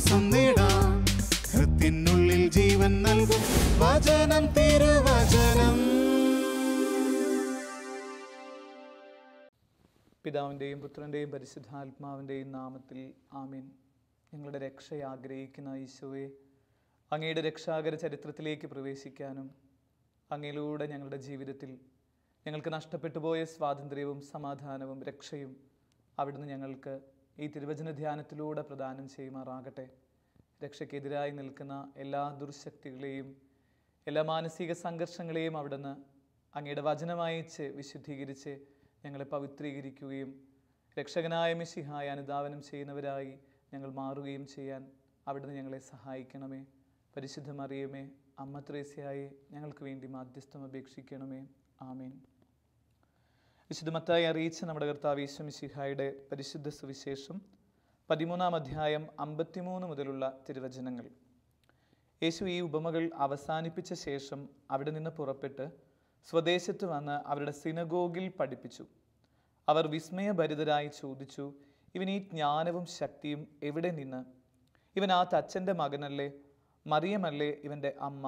ആശ്വാസം നേടാം. ഹൃത്തിനുള്ളിൽ ജീവൻ നൽകും വചനം, തിരുവചനം. പിതാവിൻ്റെയും പുത്രൻ്റെയും പരിശുദ്ധാത്മാവിൻ്റെയും നാമത്തിൽ ആമേൻ. ഞങ്ങളുടെ രക്ഷ ആഗ്രഹിക്കുന്ന ഈശോയെ, അങ്ങയുടെ രക്ഷാകര ചരിത്രത്തിലേക്ക് പ്രവേശിക്കാനും അങ്ങയിലൂടെ ഞങ്ങളുടെ ജീവിതത്തിൽ ഞങ്ങൾക്ക് നഷ്ടപ്പെട്ടു പോയ സ്വാതന്ത്ര്യവും സമാധാനവും രക്ഷയും അവിടുന്ന് ഞങ്ങൾക്ക് ഈ തിരുവചന ധ്യാനത്തിലൂടെ പ്രദാനം ചെയ്യുമാറാകട്ടെ. രക്ഷയ്ക്കെതിരായി നിൽക്കുന്ന എല്ലാ ദുർശക്തികളെയും എല്ലാ മാനസിക സംഘർഷങ്ങളെയും അവിടുന്ന് അങ്ങയുടെ വചനമയച്ച് വിശുദ്ധീകരിച്ച് ഞങ്ങളെ പവിത്രീകരിക്കുകയും രക്ഷകനായ മിശിഹായെ അനുധാവനം ചെയ്യുന്നവരായി ഞങ്ങൾ മാറുകയും ചെയ്യാൻ അവിടുന്ന് ഞങ്ങളെ സഹായിക്കണമേ. പരിശുദ്ധ മറിയമേ, അമ്മ ത്രേസ്യയായി ഞങ്ങൾക്ക് വേണ്ടി മാധ്യസ്ഥം അപേക്ഷിക്കണമേ. ആമേൻ. വിശുദ്ധ മത്തായി അറിയിച്ച നമ്മുടെ കർത്താവ് യേശു മിശിഹായുടെ പരിശുദ്ധ സുവിശേഷം 13-ാം അധ്യായം 53 മുതലുള്ള തിരുവചനങ്ങൾ. യേശു ഈ ഉപമകൾ അവസാനിപ്പിച്ച ശേഷം അവിടെ നിന്ന് പുറപ്പെട്ട് സ്വദേശത്ത് വന്ന് അവരുടെ സിനഗോഗിൽ പഠിപ്പിച്ചു. അവർ വിസ്മയഭരിതരായി ചോദിച്ചു, ഇവൻ ഈ ജ്ഞാനവും ശക്തിയും എവിടെ നിന്ന്? ഇവൻ ആ തച്ചൻ്റെ മകനല്ലേ? മറിയമല്ലേ ഇവൻ്റെ അമ്മ?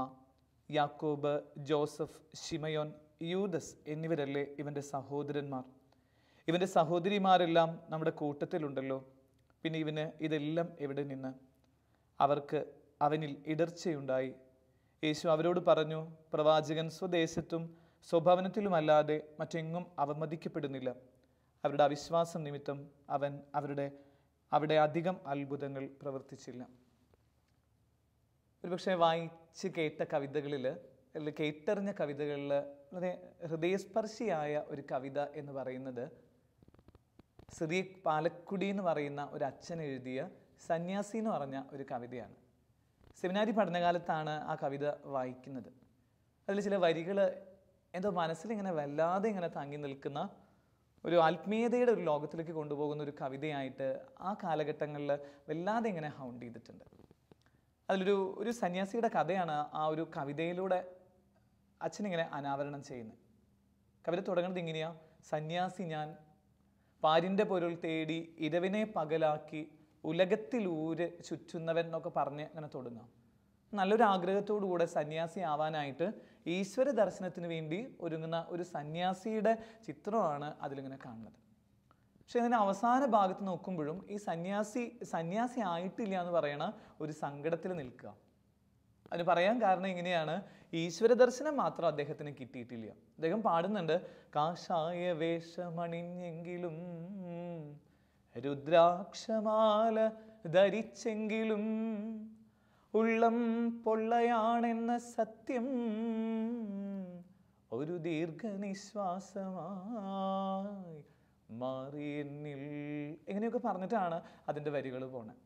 യാക്കോബ്, ജോസഫ്, ശിമയോൻ, യൂദസ് എന്നിവരല്ലേ ഇവൻ്റെ സഹോദരന്മാർ? ഇവൻ്റെ സഹോദരിമാരെല്ലാം നമ്മുടെ കൂട്ടത്തിലുണ്ടല്ലോ. പിന്നെ ഇവന് ഇതെല്ലാം എവിടെ നിന്ന്? അവർക്ക് അവനിൽ ഇടർച്ചയുണ്ടായി. യേശു അവരോട് പറഞ്ഞു, പ്രവാചകൻ സ്വദേശത്തും സ്വഭവനത്തിലുമല്ലാതെ മറ്റെങ്ങും അവമതിക്കപ്പെടുന്നില്ല. അവരുടെ അവിശ്വാസം നിമിത്തം അവൻ അവിടെ അധികം അത്ഭുതങ്ങൾ പ്രവർത്തിച്ചില്ല. ഒരുപക്ഷെ വായിച്ച് കേട്ട കവിതകളിൽ, അല്ലെങ്കിൽ കേട്ടറിഞ്ഞ കവിതകളിൽ വളരെ ഹൃദയസ്പർശിയായ ഒരു കവിത എന്ന് പറയുന്നത് സിറിയക് പാലക്കുടി എന്ന് പറയുന്ന ഒരു അച്ഛൻ എഴുതിയ സന്യാസി എന്ന് പറഞ്ഞ ഒരു കവിതയാണ്. സെമിനാരി പഠനകാലത്താണ് ആ കവിത വായിക്കുന്നത്. അതിൽ ചില വരികൾ എന്തോ മനസ്സിലിങ്ങനെ വല്ലാതെ ഇങ്ങനെ തങ്ങി നിൽക്കുന്ന, ഒരു ആത്മീയതയുടെ ഒരു ലോകത്തിലേക്ക് കൊണ്ടുപോകുന്ന ഒരു ആ കാലഘട്ടങ്ങളിൽ വല്ലാതെ ഇങ്ങനെ ഹൗണ്ട് ചെയ്തിട്ടുണ്ട്. അതിലൊരു സന്യാസിയുടെ കഥയാണ് ആ ഒരു കവിതയിലൂടെ അച്ഛനിങ്ങനെ അനാവരണം ചെയ്യുന്നത്. കവിത തുടങ്ങുന്നത് ഇങ്ങനെയാ: സന്യാസി ഞാൻ, പാരിൻ്റെ പൊരുൾ തേടി ഇരവിനെ പകലാക്കി ഉലകത്തിലൂര് ചുറ്റുന്നവൻ എന്നൊക്കെ പറഞ്ഞ് അങ്ങനെ തുടങ്ങാം. നല്ലൊരു ആഗ്രഹത്തോടു കൂടെ സന്യാസി ആവാനായിട്ട് ഈശ്വര ദർശനത്തിന് വേണ്ടി ഒരുങ്ങുന്ന ഒരു സന്യാസിയുടെ ചിത്രമാണ് അതിലിങ്ങനെ കാണുന്നത്. പക്ഷെ അതിന് അവസാന ഭാഗത്ത് നോക്കുമ്പോഴും ഈ സന്യാസി ആയിട്ടില്ല എന്ന് പറയണ ഒരു സങ്കടത്തിൽ നിൽക്കുക. അതിന് പറയാൻ കാരണം ഇങ്ങനെയാണ്: ഈശ്വര ദർശനം മാത്രം അദ്ദേഹത്തിന് കിട്ടിയിട്ടില്ല. അദ്ദേഹം പാടുന്നുണ്ട്, കാഷായ വേഷമണിഞ്ഞെങ്കിലും രുദ്രാക്ഷമാല ധരിച്ചെങ്കിലും ഉള്ളം പൊള്ളയാണെന്ന സത്യം ഒരു ദീർഘനിശ്വാസമായി മാറിയെന്നിൽ. എങ്ങനെയൊക്കെ പറഞ്ഞിട്ടാണ് അതിൻ്റെ വരികൾ പോണത്.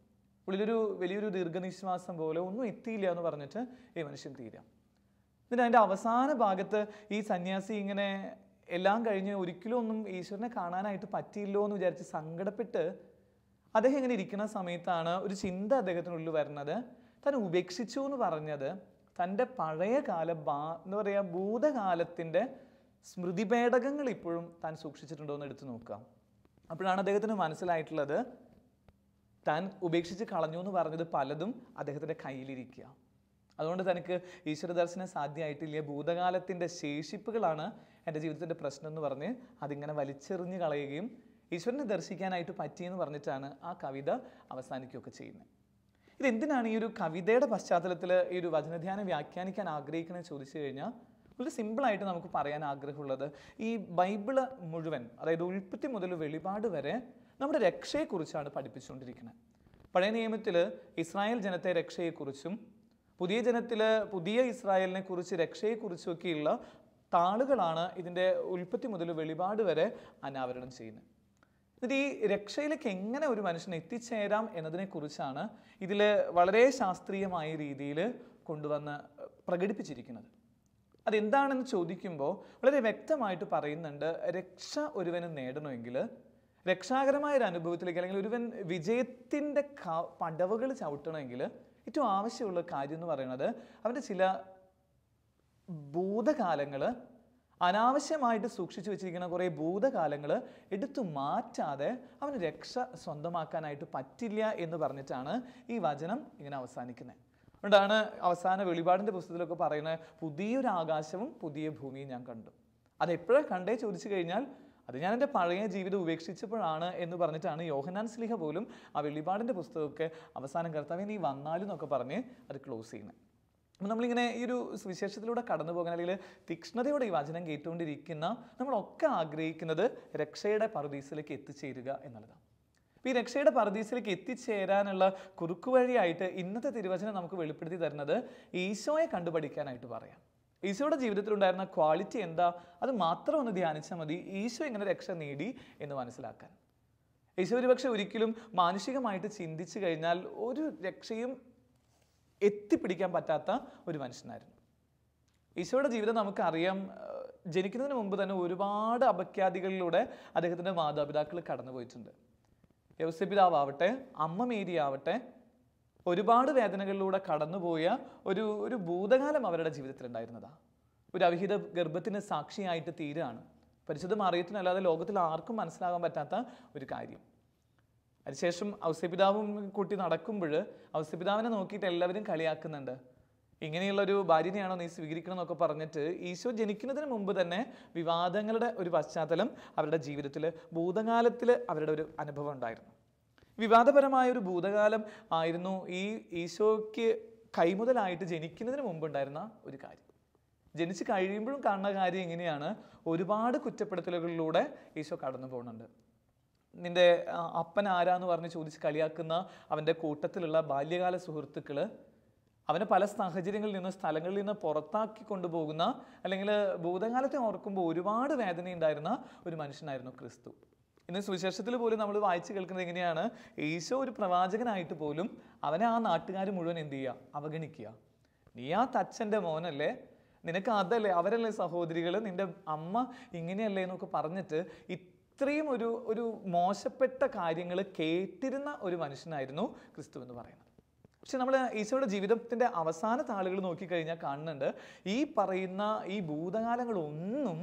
ഉള്ളിലൊരു വലിയൊരു ദീർഘനിശ്വാസം പോലെ ഒന്നും എത്തിയില്ല എന്ന് പറഞ്ഞിട്ട് ഈ മനുഷ്യൻ തീരാം. എന്നിട്ട് അതിൻ്റെ അവസാന ഭാഗത്ത് ഈ സന്യാസി ഇങ്ങനെ എല്ലാം കഴിഞ്ഞ് ഒരിക്കലും ഒന്നും ഈശ്വരനെ കാണാനായിട്ട് പറ്റിയില്ലോ എന്ന് വിചാരിച്ച് സങ്കടപ്പെട്ട് അദ്ദേഹം ഇങ്ങനെ ഇരിക്കുന്ന സമയത്താണ് ഒരു ചിന്ത അദ്ദേഹത്തിനുള്ളിൽ വരുന്നത്. താൻ ഉപേക്ഷിച്ചു എന്ന് പറഞ്ഞത് തൻ്റെ പഴയ കാല എന്താ പറയുക, ഭൂതകാലത്തിൻ്റെ സ്മൃതിപേടകങ്ങൾ ഇപ്പോഴും താൻ സൂക്ഷിച്ചിട്ടുണ്ടോ എന്ന് എടുത്തു നോക്കാം. അപ്പോഴാണ് അദ്ദേഹത്തിന് മനസ്സിലായിട്ടുള്ളത്, താൻ ഉപേക്ഷിച്ച് കളഞ്ഞു എന്ന് പറഞ്ഞത് പലതും അദ്ദേഹത്തിൻ്റെ കയ്യിലിരിക്കുക. അതുകൊണ്ട് തനിക്ക് ഈശ്വര ദർശനം സാധ്യമായിട്ടില്ല, ഭൂതകാലത്തിൻ്റെ ശേഷിപ്പുകളാണ് എൻ്റെ ജീവിതത്തിൻ്റെ പ്രശ്നം എന്ന് പറഞ്ഞ് അതിങ്ങനെ വലിച്ചെറിഞ്ഞ് കളയുകയും ഈശ്വരനെ ദർശിക്കാനായിട്ട് പറ്റിയെന്ന് പറഞ്ഞിട്ടാണ് ആ കവിത അവസാനിക്കുകയൊക്കെ ചെയ്യുന്നത്. ഇതെന്തിനാണ് ഈ ഒരു കവിതയുടെ പശ്ചാത്തലത്തിൽ ഈ ഒരു വചനധ്യാനം വ്യാഖ്യാനിക്കാൻ ആഗ്രഹിക്കണമെന്ന് ചോദിച്ചു കഴിഞ്ഞാൽ വളരെ സിമ്പിളായിട്ട് നമുക്ക് പറയാൻ ആഗ്രഹമുള്ളത്, ഈ ബൈബിള് മുഴുവൻ, അതായത് ഉൽപ്പത്തി മുതൽ വെളിപാട് വരെ നമ്മുടെ രക്ഷയെക്കുറിച്ചാണ് പഠിപ്പിച്ചുകൊണ്ടിരിക്കുന്നത്. പഴയ നിയമത്തിൽ ഇസ്രായേൽ ജനത്തെ രക്ഷയെക്കുറിച്ചും പുതിയ ഇസ്രായേലിനെ കുറിച്ച് രക്ഷയെക്കുറിച്ചൊക്കെയുള്ള താളുകളാണ് ഇതിൻ്റെ ഉൽപ്പത്തി മുതൽ വെളിപാട് വരെ അനാവരണം ചെയ്യുന്നത്. എന്നിട്ട് ഈ രക്ഷയിലേക്ക് എങ്ങനെ ഒരു മനുഷ്യന് എത്തിച്ചേരാം എന്നതിനെക്കുറിച്ചാണ് ഇതിൽ വളരെ ശാസ്ത്രീയമായ രീതിയിൽ കൊണ്ടുവന്ന് പ്രകടിപ്പിച്ചിരിക്കുന്നത്. അതെന്താണെന്ന് ചോദിക്കുമ്പോൾ വളരെ വ്യക്തമായിട്ട് പറയുന്നുണ്ട്, രക്ഷ ഒരുവന് നേടണമെങ്കിൽ, രക്ഷാകരമായ ഒരു അനുഭവത്തിലേക്ക് അല്ലെങ്കിൽ ഒരുവൻ വിജയത്തിൻ്റെ പടവുകൾ ചവിട്ടണമെങ്കിൽ ഏറ്റവും ആവശ്യമുള്ള കാര്യം എന്ന് പറയുന്നത് അവൻ്റെ ചില ഭൂതകാലങ്ങൾ അനാവശ്യമായിട്ട് സൂക്ഷിച്ചു വെച്ചിരിക്കുന്ന കുറേ ഭൂതകാലങ്ങൾ എടുത്തു മാറ്റാതെ അവന് രക്ഷ സ്വന്തമാക്കാനായിട്ട് പറ്റില്ല എന്ന് പറഞ്ഞിട്ടാണ് ഈ വചനം ഇങ്ങനെ അവസാനിക്കുന്നത്. അതുകൊണ്ടാണ് അവസാന വെളിപാടിൻ്റെ പുസ്തകത്തിലൊക്കെ പറയുന്നത്, പുതിയൊരു ആകാശവും പുതിയ ഭൂമിയും ഞാൻ കണ്ടു. അതെപ്പോഴാണ് കണ്ടേ ചോദിച്ചു കഴിഞ്ഞാൽ, അത് ഞാൻ എൻ്റെ പഴയ ജീവിതം ഉപേക്ഷിച്ചപ്പോഴാണ് എന്ന് പറഞ്ഞിട്ടാണ് യോഹന്നാൻ ശ്ലീഹ പോലും ആ വെളിപാടിൻ്റെ പുസ്തകമൊക്കെ അവസാനം കർത്താവേ നീ വന്നാലും എന്നൊക്കെ പറഞ്ഞ് അത് ക്ലോസ് ചെയ്യുന്നത്. അപ്പം നമ്മളിങ്ങനെ ഈ ഒരു സുവിശേഷത്തിലൂടെ കടന്നു പോകാൻ, അല്ലെങ്കിൽ തീക്ഷ്ണതയോടെ ഈ വചനം കേട്ടുകൊണ്ടിരിക്കുന്ന നമ്മളൊക്കെ ആഗ്രഹിക്കുന്നത് രക്ഷയുടെ പറുദീസിലേക്ക് എത്തിച്ചേരുക എന്നുള്ളതാണ്. അപ്പോൾ ഈ രക്ഷയുടെ പറുദീസിലേക്ക് എത്തിച്ചേരാനുള്ള കുറുക്കുവഴിയായിട്ട് ഇന്നത്തെ തിരുവചനം നമുക്ക് വെളിപ്പെടുത്തി തരുന്നത് ഈശോയെ കണ്ടുപഠിക്കാനായിട്ട് പറയാം. ഈശോയുടെ ജീവിതത്തിലുണ്ടായിരുന്ന ക്വാളിറ്റി എന്താ, അത് മാത്രം ഒന്ന് ധ്യാനിച്ചാൽ മതി ഈശോ എങ്ങനെ രക്ഷ നേടി എന്ന് മനസ്സിലാക്കാൻ. ഈശോ ഒരുപക്ഷെ ഒരിക്കലും മാനുഷികമായിട്ട് ചിന്തിച്ചു കഴിഞ്ഞാൽ ഒരു രക്ഷയും എത്തിപ്പിടിക്കാൻ പറ്റാത്ത ഒരു മനുഷ്യനായിരുന്നു. ഈശോയുടെ ജീവിതം നമുക്കറിയാം. ജനിക്കുന്നതിന് മുമ്പ് തന്നെ ഒരുപാട് അപഖ്യാതികളിലൂടെ അദ്ദേഹത്തിൻ്റെ മാതാപിതാക്കൾ കടന്നു പോയിട്ടുണ്ട്. യൗസേപ്പിതാവട്ടെ, അമ്മ മേരി ആവട്ടെ, ഒരുപാട് വേദനകളിലൂടെ കടന്നുപോയ ഒരു ഭൂതകാലം അവരുടെ ജീവിതത്തിലുണ്ടായിരുന്നതാണ്. ഒരു അവിഹിത ഗർഭത്തിന് സാക്ഷിയായിട്ട് തീരുകയാണ്. പരിശുദ്ധ മറിയത്തിനല്ലാതെ ലോകത്തിൽ ആർക്കും മനസ്സിലാകാൻ പറ്റാത്ത ഒരു കാര്യം. അതിനുശേഷം ഔസേപ്പിതാവും കൂട്ടി നടക്കുമ്പോൾ ഔസേപ്പിതാവിനെ നോക്കിയിട്ട് എല്ലാവരും കളിയാക്കുന്നുണ്ട്. ഇങ്ങനെയുള്ളൊരു ഭാര്യനെയാണോ നീ സ്വീകരിക്കണം എന്നൊക്കെ പറഞ്ഞിട്ട് ഈശോ ജനിക്കുന്നതിന് മുമ്പ് തന്നെ വിവാദങ്ങളുടെ ഒരു പശ്ചാത്തലം അവരുടെ ജീവിതത്തിൽ, ഭൂതകാലത്തിൽ അവരുടെ ഒരു അനുഭവം ഉണ്ടായിരുന്നു. വിവാദപരമായ ഒരു ഭൂതകാലം ആയിരുന്നു ഈ ഈശോയ്ക്ക് കൈമുതലായിട്ട് ജനിക്കുന്നതിന് മുമ്പ് ഉണ്ടായിരുന്ന ഒരു കാര്യം. ജനിച്ച് കഴിയുമ്പോഴും കാണുന്ന കാര്യം എങ്ങനെയാണ്, ഒരുപാട് കുറ്റപ്പെടുത്തലുകളിലൂടെ ഈശോ കടന്നു പോകുന്നുണ്ട്. നിന്റെ അപ്പൻ ആരാന്ന് പറഞ്ഞ് ചോദിച്ച് കളിയാക്കുന്ന അവൻ്റെ കൂട്ടത്തിലുള്ള ബാല്യകാല സുഹൃത്തുക്കൾ, അവനെ പല സാഹചര്യങ്ങളിൽ നിന്ന്, സ്ഥലങ്ങളിൽ നിന്ന് പുറത്താക്കി കൊണ്ടുപോകുന്ന, അല്ലെങ്കിൽ ഭൂതകാലത്തെ ഓർക്കുമ്പോൾ ഒരുപാട് വേദനയുണ്ടായിരുന്ന ഒരു മനുഷ്യനായിരുന്നു ക്രിസ്തു. ഇന്ന് സുവിശേഷത്തിൽ പോലും നമ്മൾ വായിച്ചു കേൾക്കുന്നത് എങ്ങനെയാണ്, ഈശോ ഒരു പ്രവാചകനായിട്ട് പോലും അവനെ ആ നാട്ടുകാർ മുഴുവൻ എന്ത് ചെയ്യുക, അവഗണിക്കുക. നീ ആ തച്ചൻ്റെ മോനല്ലേ, നിനക്ക് അതല്ലേ, അവരല്ലേ സഹോദരികൾ, നിന്റെ അമ്മ ഇങ്ങനെയല്ലേ എന്നൊക്കെ പറഞ്ഞിട്ട് ഇത്രയും ഒരു മോശപ്പെട്ട കാര്യങ്ങൾ കേട്ടിരുന്ന ഒരു മനുഷ്യനായിരുന്നു ക്രിസ്തു എന്ന് പറയുന്നത്. പക്ഷെ നമ്മൾ ഈശോയുടെ ജീവിതത്തിൻ്റെ അവസാന താളുകൾ നോക്കിക്കഴിഞ്ഞാൽ കാണുന്നുണ്ട്, ഈ പറയുന്ന ഈ ഭൂതകാലങ്ങളൊന്നും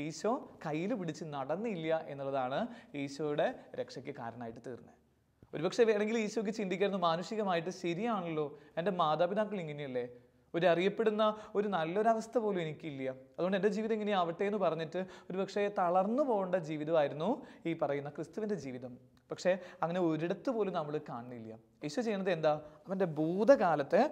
ഈശോ കയ്യിൽ പിടിച്ച് നടന്നില്ല എന്നുള്ളതാണ് ഈശോയുടെ രക്ഷയ്ക്ക് കാരണമായിട്ട് തീർന്നത്. ഒരുപക്ഷെ വേണമെങ്കിൽ ഈശോയ്ക്ക് ചിന്തിക്കായിരുന്നു, മാനുഷികമായിട്ട് ശരിയാണല്ലോ, എൻ്റെ മാതാപിതാക്കൾ ഇങ്ങനെയല്ലേ, ഒരു അറിയപ്പെടുന്ന ഒരു നല്ലൊരവസ്ഥ പോലും എനിക്കില്ല, അതുകൊണ്ട് എൻ്റെ ജീവിതം ഇങ്ങനെ ആവട്ടെ എന്ന് പറഞ്ഞിട്ട് ഒരുപക്ഷെ തളർന്നു പോകേണ്ട ജീവിതമായിരുന്നു ഈ പറയുന്ന ക്രിസ്തുവിൻ്റെ ജീവിതം. പക്ഷേ അങ്ങനെ ഒരിടത്ത് പോലും നമ്മൾ കാണുന്നില്ല. ഈശോ ചെയ്യുന്നത് എന്താ, അവൻ്റെ ഭൂതകാലത്തെ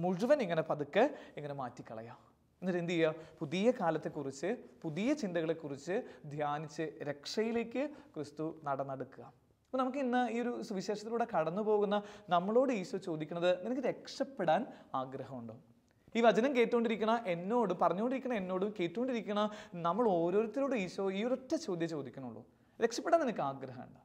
മുഴുവൻ ഇങ്ങനെ പതുക്കെ ഇങ്ങനെ മാറ്റിക്കളയാം. എന്നിട്ട് എന്ത് ചെയ്യുക, പുതിയ കാലത്തെക്കുറിച്ച്, പുതിയ ചിന്തകളെക്കുറിച്ച് ധ്യാനിച്ച് രക്ഷയിലേക്ക് ക്രിസ്തു നടന്നെടുക്കുക. അപ്പോൾ നമുക്ക് ഇന്ന് ഈ ഒരു സുവിശേഷത്തിലൂടെ കടന്നു പോകുന്ന നമ്മളോട് ഈശോ ചോദിക്കുന്നത്, നിനക്ക് രക്ഷപ്പെടാൻ ആഗ്രഹമുണ്ടോ? ഈ വചനം കേട്ടുകൊണ്ടിരിക്കണ എന്നോട്, പറഞ്ഞുകൊണ്ടിരിക്കണ എന്നോടും കേട്ടുകൊണ്ടിരിക്കണ നമ്മൾ ഓരോരുത്തരോടും ഈശോ ഈ ഒരൊറ്റ ചോദ്യം ചോദിക്കണുള്ളൂ, രക്ഷപ്പെടാൻ നിനക്ക് ആഗ്രഹമുണ്ടോ?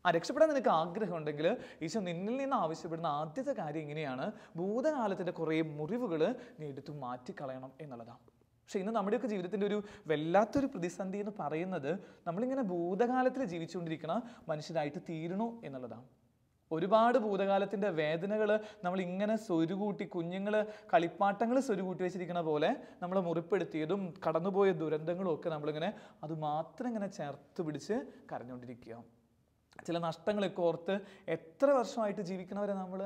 ആ രക്ഷപ്പെടാൻ നിനക്ക് ആഗ്രഹം ഉണ്ടെങ്കിൽ ഈശോ നിന്നിൽ നിന്ന് ആവശ്യപ്പെടുന്ന ആദ്യത്തെ കാര്യം ഇങ്ങനെയാണ്, ഭൂതകാലത്തിൻ്റെ കുറേ മുറിവുകൾ നീ എടുത്തു മാറ്റിക്കളയണം എന്നുള്ളതാണ്. പക്ഷെ ഇന്ന് നമ്മുടെയൊക്കെ ജീവിതത്തിൻ്റെ ഒരു വല്ലാത്തൊരു പ്രതിസന്ധി എന്ന് പറയുന്നത്, നമ്മളിങ്ങനെ ഭൂതകാലത്തിൽ ജീവിച്ചുകൊണ്ടിരിക്കുന്ന മനുഷ്യരായിട്ട് തീരണു എന്നുള്ളതാണ്. ഒരുപാട് ഭൂതകാലത്തിൻ്റെ വേദനകൾ നമ്മൾ ഇങ്ങനെ സ്വരുകൂട്ടി, കുഞ്ഞുങ്ങൾ കളിപ്പാട്ടങ്ങൾ സ്വരുകൂട്ടി വെച്ചിരിക്കുന്ന പോലെ നമ്മൾ മുറിപ്പെടുത്തിയതും കടന്നുപോയ ദുരന്തങ്ങളും ഒക്കെ നമ്മളിങ്ങനെ അതുമാത്രം ഇങ്ങനെ ചേർത്ത് പിടിച്ച് കരഞ്ഞുകൊണ്ടിരിക്കുക. ചില നഷ്ടങ്ങളൊക്കെ ഓർത്ത് എത്ര വർഷമായിട്ട് ജീവിക്കണവരെ നമ്മൾ.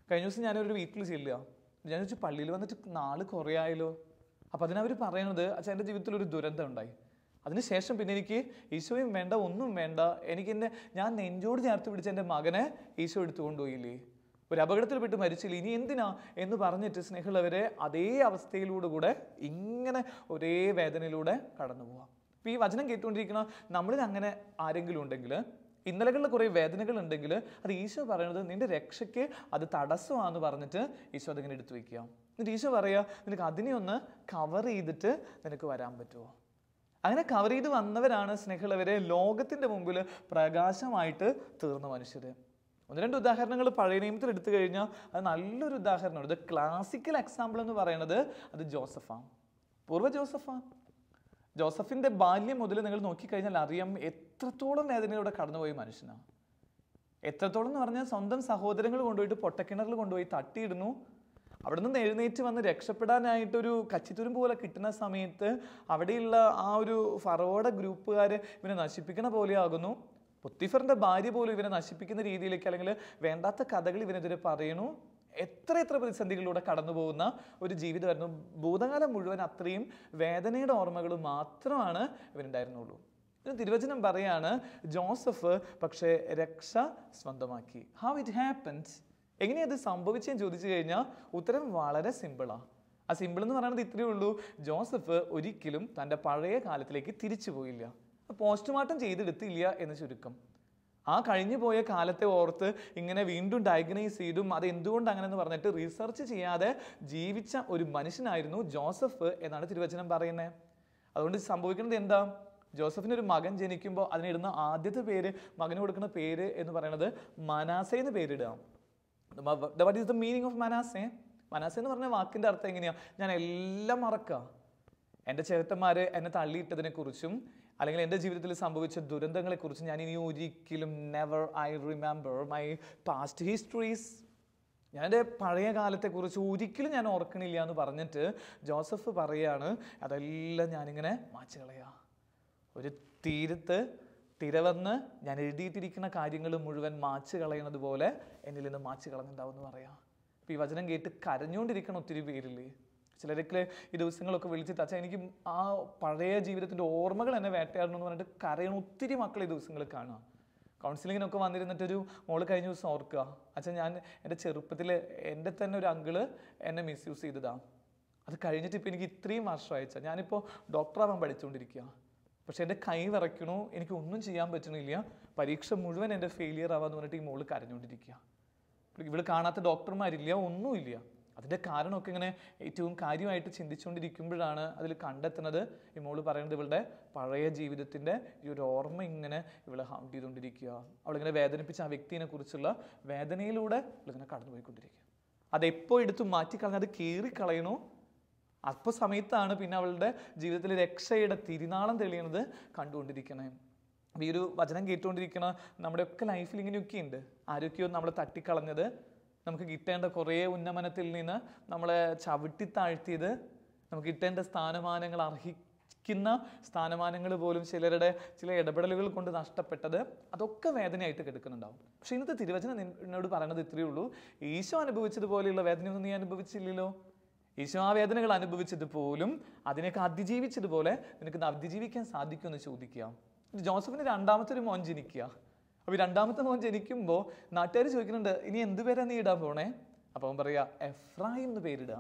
കഴിഞ്ഞ ദിവസം ഞാനൊരു വീട്ടിൽ ചെല്ലുക, ഞാൻ ചോദിച്ചു പള്ളിയിൽ വന്നിട്ട് നാൾ കുറേ ആയല്ലോ. അപ്പം അതിനവർ പറയണത്, അച്ഛാ എൻ്റെ ജീവിതത്തിൽ ഒരു ദുരന്തം ഉണ്ടായി, അതിനുശേഷം പിന്നെ എനിക്ക് ഈശോയും വേണ്ട, ഒന്നും വേണ്ട, ഞാൻ നെഞ്ചോട് ചേർത്ത് പിടിച്ച എൻ്റെ മകനെ ഈശോ എടുത്തുകൊണ്ടുപോയില്ലേ, ഒരു അപകടത്തിൽപ്പെട്ട് മരിച്ചില്ല, ഇനി എന്തിനാ എന്ന് പറഞ്ഞിട്ട് സ്നേഹമുള്ളവരെ അതേ അവസ്ഥയിലൂടെ കൂടെ ഇങ്ങനെ ഒരേ വേദനയിലൂടെ കടന്നു പോവാം. അപ്പോൾ ഈ വചനം കേട്ടുകൊണ്ടിരിക്കുന്ന നമ്മളിൽ അങ്ങനെ ആരെങ്കിലും ഉണ്ടെങ്കിൽ, ഇന്നലകളിൽ കുറേ വേദനകൾ ഉണ്ടെങ്കിൽ, അത് ഈശോ പറയുന്നത് നിന്റെ രക്ഷയ്ക്ക് അത് തടസ്സമാണെന്ന് പറഞ്ഞിട്ട് ഈശോ അതിങ്ങനെ എടുത്തു വയ്ക്കുക. എന്നിട്ട് ഈശോ പറയുക, നിനക്ക് അതിനെ ഒന്ന് കവർ ചെയ്തിട്ട് നിനക്ക് വരാൻ പറ്റുമോ? അങ്ങനെ കവർ ചെയ്ത് വന്നവരാണ് സ്നേഹമുള്ളവരെ ലോകത്തിൻ്റെ മുമ്പിൽ പ്രകാശമായിട്ട് തീർന്ന മനുഷ്യർ. ഒന്ന് രണ്ട് ഉദാഹരണങ്ങൾ പഴയ നിയമത്തിൽ എടുത്തു കഴിഞ്ഞാൽ അത് നല്ലൊരു ഉദാഹരണമാണ്. ഇത് ക്ലാസിക്കൽ എക്സാമ്പിൾ എന്ന് പറയുന്നത് അത് ജോസഫാണ്, പൂർവ്വ ജോസഫാണ്. ജോസഫിൻ്റെ ബാല്യം മുതൽ നിങ്ങൾ നോക്കിക്കഴിഞ്ഞാൽ അറിയാം എത്രത്തോളം വേദനയോടെ കടന്നുപോയ മനുഷ്യനാണ്. എത്രത്തോളം എന്ന് പറഞ്ഞാൽ സ്വന്തം സഹോദരങ്ങൾ കൊണ്ടുപോയിട്ട് പൊട്ടക്കിണറിൽ കൊണ്ടുപോയി തട്ടിയിടുന്നു, അവിടെ നിന്ന് എഴുന്നേറ്റ് വന്ന് രക്ഷപ്പെടാനായിട്ടൊരു കച്ചിത്തുരുമ്പ് പോലെ കിട്ടുന്ന സമയത്ത് അവിടെയുള്ള ആ ഒരു ഫറവോയുടെ ഗ്രൂപ്പുകാർ ഇവനെ നശിപ്പിക്കണ പോലെയാകുന്നു. പൊത്തിഫറിന്റെ ഭാര്യ പോലും ഇവനെ നശിപ്പിക്കുന്ന രീതിയിലേക്ക്, അല്ലെങ്കിൽ വേണ്ടാത്ത കഥകൾ ഇവനെതിരെ പറയണു. എത്ര പ്രതിസന്ധികളിലൂടെ കടന്നു പോകുന്ന ഒരു ജീവിതമായിരുന്നു. ഭൂതകാലം മുഴുവൻ അത്രയും വേദനയുടെ ഓർമ്മകൾ മാത്രമാണ് ഇവനുണ്ടായിരുന്നുള്ളൂ. തിരുവചനം പറയാണ്, ജോസഫ് പക്ഷേ രക്ഷ സ്വന്തമാക്കി. ഹൗ ഇറ്റ് ഹാപ്പൻസ്, എങ്ങനെയത് സംഭവിച്ചെന്ന് ചോദിച്ചു കഴിഞ്ഞാൽ ഉത്തരം വളരെ സിമ്പിളാണ്. ആ സിമ്പിൾ എന്ന് പറയുന്നത് ഇത്രയേ ഉള്ളൂ, ജോസഫ് ഒരിക്കലും തൻ്റെ പഴയ കാലത്തിലേക്ക് തിരിച്ചു പോയില്ല, പോസ്റ്റ്മോർട്ടം ചെയ്തെടുത്തില്ല എന്ന് ചുരുക്കം. ആ കഴിഞ്ഞു പോയ കാലത്തെ ഓർത്ത് ഇങ്ങനെ വീണ്ടും ഡയഗ്നൈസ് ചെയ്തും അത് എന്തുകൊണ്ട് അങ്ങനെ എന്ന് പറഞ്ഞിട്ട് റിസർച്ച് ചെയ്യാതെ ജീവിച്ച ഒരു മനുഷ്യനായിരുന്നു ജോസഫ് എന്നാണ് തിരുവചനം പറയുന്നത്. അതുകൊണ്ട് സംഭവിക്കുന്നത് എന്താ, ജോസഫിന് ഒരു മകൻ ജനിക്കുമ്പോൾ അതിനിടുന്ന ആദ്യത്തെ പേര്, മകന് കൊടുക്കുന്ന പേര് എന്ന് പറയുന്നത് മനാസെ എന്ന് പേരിടുക. What is the meaning of Manasseh? Manasseh എന്ന് പറഞ്ഞ വാക്കിന്റെ അർത്ഥം എങ്ങനെയാ? ഞാൻ എല്ലാം മറക്കുക. എൻ്റെ ചേട്ടന്മാര് എന്നെ തള്ളിയിട്ടതിനെ കുറിച്ചും അല്ലെങ്കിൽ എൻ്റെ ജീവിതത്തിൽ സംഭവിച്ച ദുരന്തങ്ങളെക്കുറിച്ചും ഞാൻ ഇനി ഒരിക്കലും never I remember my past histories. ഞാൻ എൻ്റെ പഴയ കാലത്തെക്കുറിച്ച് ഒരിക്കലും ഞാൻ ഓർക്കണില്ല എന്ന് പറഞ്ഞിട്ട് ജോസഫ് പറയാണ്, അതെല്ലാം ഞാനിങ്ങനെ മാച്ചു കളയാ. ഒരു തീരത്ത് തിരവന്ന് ഞാൻ എഴുതിയിട്ടിരിക്കുന്ന കാര്യങ്ങൾ മുഴുവൻ മാച്ചു കളയുന്നത് പോലെ എന്നിൽ നിന്ന് മാച്ചു കളഞ്ഞിട്ടുണ്ടാവും എന്ന് പറയാം. അപ്പം ഈ വചനം കേട്ട് കരഞ്ഞുകൊണ്ടിരിക്കണ ഒത്തിരി പേരില്ലേ. ചിലരൊക്കെ ഈ ദിവസങ്ങളൊക്കെ വിളിച്ചിട്ട് അച്ഛാ എനിക്ക് ആ പഴയ ജീവിതത്തിൻ്റെ ഓർമ്മകൾ എന്നെ വേട്ടയാടണം എന്ന് പറഞ്ഞിട്ട് കരയണ ഒത്തിരി മക്കൾ ഈ ദിവസങ്ങൾ കാണുക. കൗൺസിലിങ്ങിനൊക്കെ വന്നിരുന്നിട്ടൊരു മോള് കഴിഞ്ഞ ദിവസം ഓർക്കുക, അച്ഛൻ ഞാൻ എൻ്റെ ചെറുപ്പത്തിൽ എൻ്റെ തന്നെ ഒരു അങ്കിള് എന്നെ മിസ്യൂസ് ചെയ്തതാണ്. അത് കഴിഞ്ഞിട്ട് ഇപ്പോൾ എനിക്ക് ഇത്രയും വർഷമായിച്ച ഞാനിപ്പോൾ ഡോക്ടറാവാൻ പഠിച്ചുകൊണ്ടിരിക്കുക. പക്ഷെ എൻ്റെ കൈ വിറയ്ക്കണു, എനിക്ക് ഒന്നും ചെയ്യാൻ പറ്റണില്ല, പരീക്ഷ മുഴുവൻ എൻ്റെ ഫെയിലിയർ ആവാന്ന് പറഞ്ഞിട്ട് ഈ മോള് കരഞ്ഞുകൊണ്ടിരിക്കുക. ഇവിടെ കാണാത്ത ഡോക്ടർമാരില്ല, ഒന്നുമില്ല. അതിൻ്റെ കാരണമൊക്കെ ഇങ്ങനെ ഏറ്റവും കാര്യമായിട്ട് ചിന്തിച്ചുകൊണ്ടിരിക്കുമ്പോഴാണ് അതിൽ കണ്ടെത്തുന്നത്, ഈ മോള് പറയുന്നത് ഇവളുടെ പഴയ ജീവിതത്തിൻ്റെ ഈ ഒരു ഓർമ്മ ഇങ്ങനെ ഇവളെ ഹൗണ്ട് ചെയ്തുകൊണ്ടിരിക്കുക. അവളിങ്ങനെ വേദനിപ്പിച്ച ആ വ്യക്തിനെ കുറിച്ചുള്ള വേദനയിലൂടെ ഇവളിങ്ങനെ കടന്നുപോയിക്കൊണ്ടിരിക്കുക. അതെപ്പോൾ എടുത്തു മാറ്റിക്കളഞ്ഞ് അത് കീറിക്കളയണു, അപ്പോൾ സമയത്താണ് പിന്നെ അവളുടെ ജീവിതത്തിൽ രക്ഷയുടെ തിരുനാളം തെളിയുന്നത് കണ്ടുകൊണ്ടിരിക്കണേ. ഈ ഒരു വചനം കേട്ടുകൊണ്ടിരിക്കണ നമ്മുടെയൊക്കെ ലൈഫിൽ ഇങ്ങനെയൊക്കെ ഉണ്ട്. ആരൊക്കെയോ നമ്മളെ തട്ടിക്കളഞ്ഞത്, നമുക്ക് കിട്ടേണ്ട കുറേ ഉന്നമനത്തിൽ നിന്ന് നമ്മളെ ചവിട്ടിത്താഴ്ത്തിയത്, നമുക്ക് കിട്ടേണ്ട സ്ഥാനമാനങ്ങൾ അർഹിക്കുന്ന സ്ഥാനമാനങ്ങൾ പോലും ചിലരുടെ ചില ഇടപെടലുകൾ കൊണ്ട് നഷ്ടപ്പെട്ടത്, അതൊക്കെ വേദനയായിട്ട് കിടക്കുന്നുണ്ടാവും. പക്ഷെ ഇന്നത്തെ തിരുവചനം എന്നോട് പറയുന്നത് ഇത്രയേ ഉള്ളൂ, ഈശോ അനുഭവിച്ചതുപോലെയുള്ള വേദനയൊന്നും നീ അനുഭവിച്ചില്ലല്ലോ. ഈശോ ആ വേദനകൾ അനുഭവിച്ചത് പോലും അതിനൊക്കെ അതിജീവിച്ചതുപോലെ നിനക്ക് അതിജീവിക്കാൻ സാധിക്കുമെന്ന് ചോദിക്കുക. ജോസഫിന് രണ്ടാമത്തെ ഒരു മോൻ ജനിക്കുക. അപ്പോൾ രണ്ടാമത്തെ മോൻ ജനിക്കുമ്പോൾ നാട്ടുകാർ ചോദിക്കുന്നുണ്ട്, ഇനി എന്ത് പേരാ നീ ഇടാൻ പോണേ? അപ്പം അവൻ പറയുക, എഫ്രായിം എന്ന് പേരിടുക.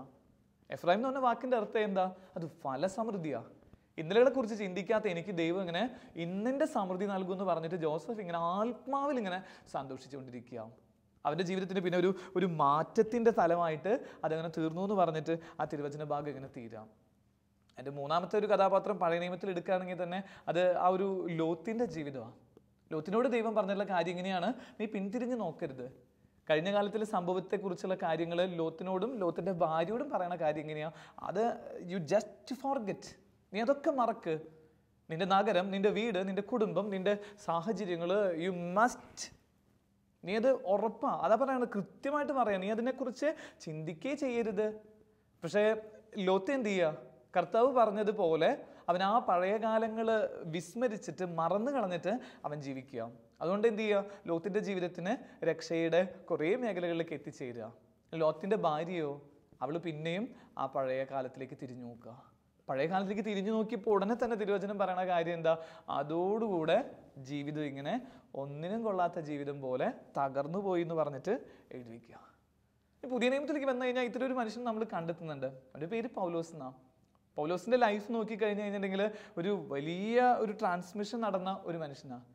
എഫ്രായിം എന്ന് പറഞ്ഞ വാക്കിൻ്റെ അർത്ഥം എന്താ? അത് ഫലസമൃദ്ധിയാണ്. ഇന്നലെകളെ കുറിച്ച് ചിന്തിക്കാത്ത എനിക്ക് ദൈവം ഇങ്ങനെ ഇന്നിൻ്റെ സമൃദ്ധി നൽകുമെന്ന് പറഞ്ഞിട്ട് ജോസഫ് ഇങ്ങനെ ആത്മാവിൽ ഇങ്ങനെ സന്തോഷിച്ചുകൊണ്ടിരിക്കുക. അവൻ്റെ ജീവിതത്തിന് പിന്നെ ഒരു മാറ്റത്തിൻ്റെ തലമായിട്ട് അതങ്ങനെ തീർന്നു എന്ന് പറഞ്ഞിട്ട് ആ തിരുവചന ഭാഗം ഇങ്ങനെ തീരാം. എൻ്റെ മൂന്നാമത്തെ ഒരു കഥാപാത്രം പഴയ നിയമത്തിൽ എടുക്കുകയാണെങ്കിൽ തന്നെ അത് ആ ഒരു ലോത്തിൻ്റെ ജീവിതമാണ്. ലോത്തിനോട് ദൈവം പറഞ്ഞിട്ടുള്ള കാര്യം ഇങ്ങനെയാണ്, നീ പിന്തിരിഞ്ഞ് നോക്കരുത്. കഴിഞ്ഞ കാലത്തിൽ സംഭവത്തെക്കുറിച്ചുള്ള കാര്യങ്ങൾ ലോത്തിനോടും ലോത്തിൻ്റെ ഭാര്യയോടും പറയുന്ന കാര്യം എങ്ങനെയാണ്, അത് യു ജസ്റ്റ് ഫോർഗെറ്റ്, നീ അതൊക്കെ മറക്ക്. നിന്റെ നഗരം, നിന്റെ വീട്, നിന്റെ കുടുംബം, നിന്റെ സാഹചര്യങ്ങൾ, യു മസ്റ്റ്, നീ അത് ഉറപ്പാ. അതാ പറയുന്നത്, കൃത്യമായിട്ട് പറയാം, നീ അതിനെക്കുറിച്ച് ചിന്തിക്കേ ചെയ്യരുത്. പക്ഷേ ലോത്ത് എന്ത് ചെയ്യുക? കർത്താവ് പറഞ്ഞതുപോലെ അവൻ ആ പഴയ കാലങ്ങൾ വിസ്മരിച്ചിട്ട് മറന്നു കളഞ്ഞിട്ട് അവൻ ജീവിക്കുക. അതുകൊണ്ട് എന്ത് ചെയ്യുക? ലോത്തിൻ്റെ ജീവിതത്തിന് രക്ഷയുടെ കുറേ മേഖലകളിലേക്ക് എത്തിച്ചേരുക. ലോത്തിൻ്റെ ഭാര്യയോ, അവൾ പിന്നെയും ആ പഴയ കാലത്തിലേക്ക് തിരിഞ്ഞു നോക്കുക. പഴയ കാലത്തേക്ക് തിരിഞ്ഞു നോക്കിയപ്പോൾ ഉടനെ തന്നെ തിരുവചനം പറയണ കാര്യം എന്താ? അതോടുകൂടെ ജീവിതം ഇങ്ങനെ ഒന്നിനും കൊള്ളാത്ത ജീവിതം പോലെ തകർന്നു പോയി എന്ന് പറഞ്ഞിട്ട് എഴുതി വയ്ക്കുക. പുതിയ നിയമത്തിലേക്ക് വന്നു കഴിഞ്ഞാൽ ഇത്ര ഒരു മനുഷ്യൻ നമ്മൾ കണ്ടെത്തുന്നുണ്ട്. അവൻ്റെ പേര് പൗലോസ് എന്നാണ്. പൗലോസിൻ്റെ ലൈഫ് നോക്കിക്കഴിഞ്ഞ് കഴിഞ്ഞിട്ടുണ്ടെങ്കിൽ ഒരു വലിയ ഒരു ട്രാൻസ്മിഷൻ നടന്ന ഒരു മനുഷ്യനാണ്.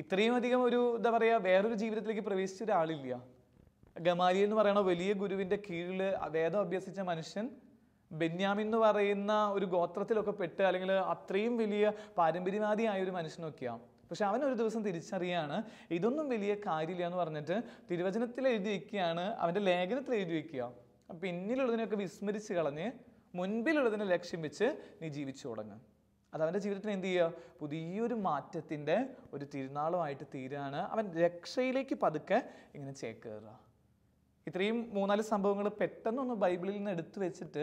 ഇത്രയും അധികം ഒരു എന്താ പറയുക, വേറൊരു ജീവിതത്തിലേക്ക് പ്രവേശിച്ച ഒരാളില്ല. ഗമാലിയേൽ എന്ന് പറയുന്ന വലിയ ഗുരുവിൻ്റെ കീഴിൽ വേദം അഭ്യസിച്ച മനുഷ്യൻ, ബെന്യാമിൻ എന്ന് പറയുന്ന ഒരു ഗോത്രത്തിലൊക്കെ പെട്ട് അല്ലെങ്കിൽ അത്രയും വലിയ പാരമ്പര്യവാദിയായ ഒരു മനുഷ്യനൊക്കെയാണ്. പക്ഷെ അവൻ ഒരു ദിവസം തിരിച്ചറിയാണ് ഇതൊന്നും വലിയ കാര്യമില്ല എന്ന് പറഞ്ഞിട്ട് തിരുവചനത്തിൽ എഴുതി വയ്ക്കുകയാണ്, അവൻ്റെ ലേഖനത്തിൽ എഴുതി വയ്ക്കുക. പിന്നിലുള്ളതിനൊക്കെ വിസ്മരിച്ച് കളഞ്ഞ് മുൻപിലുള്ളതിനെ ലക്ഷ്യം വെച്ച് നീ ജീവിച്ചു തുടങ്ങുക. അത് അവൻ്റെ ജീവിതത്തിന് എന്ത് ചെയ്യുക? പുതിയൊരു മാറ്റത്തിൻ്റെ ഒരു തിരുനാളുമായിട്ട് തീരാണ്. അവൻ രക്ഷയിലേക്ക് പതുക്കെ ഇങ്ങനെ ചേക്കേറുക. ഇത്രയും 3-4 സംഭവങ്ങൾ പെട്ടെന്നൊന്ന് ബൈബിളിൽ നിന്ന് എടുത്തു വെച്ചിട്ട്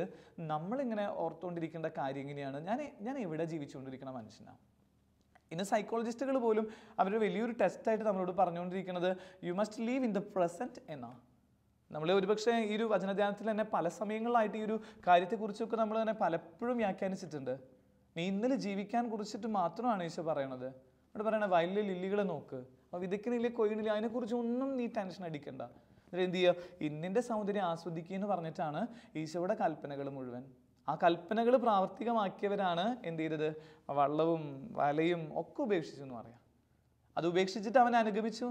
നമ്മളിങ്ങനെ ഓർത്തുകൊണ്ടിരിക്കേണ്ട കാര്യം ഇങ്ങനെയാണ്, ഞാൻ എവിടെ ജീവിച്ചുകൊണ്ടിരിക്കുന്ന മനുഷ്യനാണ്. ഇന്ന് സൈക്കോളജിസ്റ്റുകൾ പോലും അവരുടെ വലിയൊരു ടെസ്റ്റായിട്ട് നമ്മളോട് പറഞ്ഞുകൊണ്ടിരിക്കുന്നത് you must leave in the present എന്നാണ്. നമ്മൾ ഒരുപക്ഷെ ഈ ഒരു വചനധ്യാനത്തിൽ തന്നെ പല സമയങ്ങളിലായിട്ട് ഈ ഒരു കാര്യത്തെക്കുറിച്ചൊക്കെ നമ്മൾ തന്നെ പലപ്പോഴും വ്യാഖ്യാനിച്ചിട്ടുണ്ട്. നീ ഇന്നലെ ജീവിക്കാൻ കുറിച്ചിട്ട് മാത്രമാണ് ഈശോ പറയണത്. അവിടെ പറയണ വയലിലെ ലില്ലികളെ നോക്ക്, അപ്പോൾ വിതയ്ക്കണില്ലേ കൊയ്യണില്ലേ, അതിനെക്കുറിച്ചൊന്നും നീ ടെൻഷൻ അടിക്കണ്ട. എന്നിട്ട് എന്ത് ചെയ്യുക, ഇന്നിൻ്റെ സൗന്ദര്യം ആസ്വദിക്കുക എന്ന് പറഞ്ഞിട്ടാണ് ഈശോയുടെ കൽപ്പനകൾ മുഴുവൻ. ആ കൽപ്പനകൾ പ്രാവർത്തികമാക്കിയവരാണ് എന്ത് ചെയ്തത്, വള്ളവും വലയും ഒക്കെ ഉപേക്ഷിച്ചു എന്ന് പറയാം. അത് ഉപേക്ഷിച്ചിട്ട് അവൻ അനുഗമിച്ചു.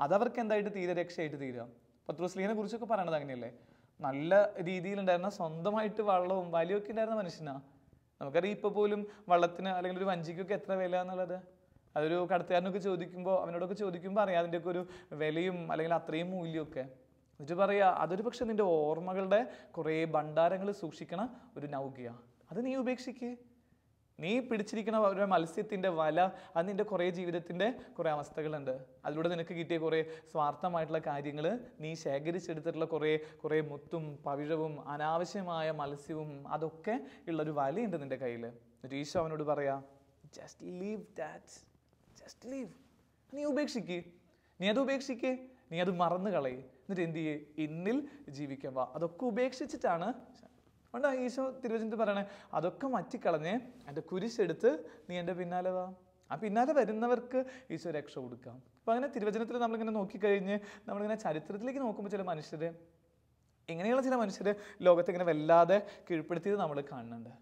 അതവർക്ക് എന്തായിട്ട് തീരെ രക്ഷയായിട്ട് തീരുക. പത്രോസ്ലീഹിനെ കുറിച്ചൊക്കെ പറയണത് അങ്ങനെയല്ലേ. നല്ല രീതിയിലുണ്ടായിരുന്ന സ്വന്തമായിട്ട് വള്ളവും വലയൊക്കെ ഉണ്ടായിരുന്ന മനുഷ്യനാ. നമുക്കറിയാം ഇപ്പോൾ പോലും വള്ളത്തിന് അല്ലെങ്കിൽ ഒരു വഞ്ചിക്കൊക്കെ എത്ര വില എന്നുള്ളത്. അതൊരു കടത്തുകാരനൊക്കെ ചോദിക്കുമ്പോൾ, അവനോടൊക്കെ ചോദിക്കുമ്പോൾ അറിയാം അതിൻ്റെയൊക്കെ ഒരു വിലയും അല്ലെങ്കിൽ അത്രയും മൂല്യമൊക്കെ. എന്നിട്ട് പറയുക അതൊരു പക്ഷെ നിൻ്റെ ഓർമ്മകളുടെ കുറേ ഭണ്ഡാരങ്ങൾ സൂക്ഷിക്കണ ഒരു നൗകയാണ്, അത് നീ ഉപേക്ഷിക്കുക. നീ പിടിച്ചിരിക്കുന്ന ഒരു മത്സ്യത്തിൻ്റെ വല, അത് നിൻ്റെ കുറേ ജീവിതത്തിൻ്റെ കുറേ അവസ്ഥകളുണ്ട്. അതിലൂടെ നിനക്ക് കിട്ടിയ കുറേ സ്വാർത്ഥമായിട്ടുള്ള കാര്യങ്ങൾ, നീ ശേഖരിച്ചെടുത്തിട്ടുള്ള കുറേ മുത്തും പവിഴവും അനാവശ്യമായ മത്സ്യവും അതൊക്കെ ഉള്ളൊരു വലയുണ്ട് നിൻ്റെ കയ്യിൽ. എന്നിട്ട് ഈശോ അവനോട് പറയാ, just leave that, just leave. നീ ഉപേക്ഷിക്ക്, നീ അത് ഉപേക്ഷിക്ക്, നീ അത് മറന്നു കളയും. എന്നിട്ട് എന്ത് ചെയ്യേ, ഇന്നിൽ ജീവിക്കാൻ വാ. അതൊക്കെ ഉപേക്ഷിച്ചിട്ടാണ് അതുകൊണ്ട് ഈശോ തിരുവചനത്തിൽ പറയണേ, അതൊക്കെ മാറ്റിക്കളഞ്ഞ് എൻ്റെ കുരിശെടുത്ത് നീ എൻ്റെ പിന്നാലെ വാ. ആ പിന്നാലെ വരുന്നവർക്ക് ഈശോ രക്ഷ കൊടുക്കാം. അപ്പം അങ്ങനെ തിരുവചനത്തിൽ നമ്മളിങ്ങനെ നോക്കിക്കഴിഞ്ഞ് നമ്മളിങ്ങനെ ചരിത്രത്തിലേക്ക് നോക്കുമ്പോൾ ചില മനുഷ്യർ, ഇങ്ങനെയുള്ള ചില മനുഷ്യർ ലോകത്തെ ഇങ്ങനെ വല്ലാതെ കീഴ്പ്പെടുത്തിയത് നമ്മൾ കാണുന്നുണ്ട്.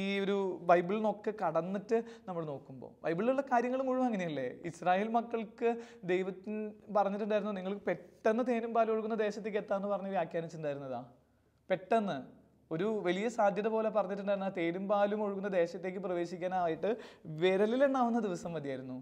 ഈ ഒരു ബൈബിളിൽ നിന്നൊക്കെ കടന്നിട്ട് നമ്മൾ നോക്കുമ്പോൾ ബൈബിളിലുള്ള കാര്യങ്ങൾ മുഴുവൻ അങ്ങനെയല്ലേ. ഇസ്രായേൽ മക്കൾക്ക് ദൈവത്തിന് പറഞ്ഞിട്ടുണ്ടായിരുന്നു, നിങ്ങൾക്ക് പെട്ടെന്ന് തേനും പാലും ഒഴുകുന്ന ദേശത്തേക്ക് എത്താമെന്ന് പറഞ്ഞ് വ്യാഖ്യാനിച്ചിട്ടുണ്ടായിരുന്നതാ. പെട്ടെന്ന് ഒരു വലിയ സാധ്യത പോലെ പറഞ്ഞിട്ടുണ്ടായിരുന്ന തേനും പാലും ഒഴുകുന്ന ദേശത്തേക്ക് പ്രവേശിക്കാനായിട്ട് വിരലിലെണ്ണാവുന്ന ദിവസം മതിയായിരുന്നു.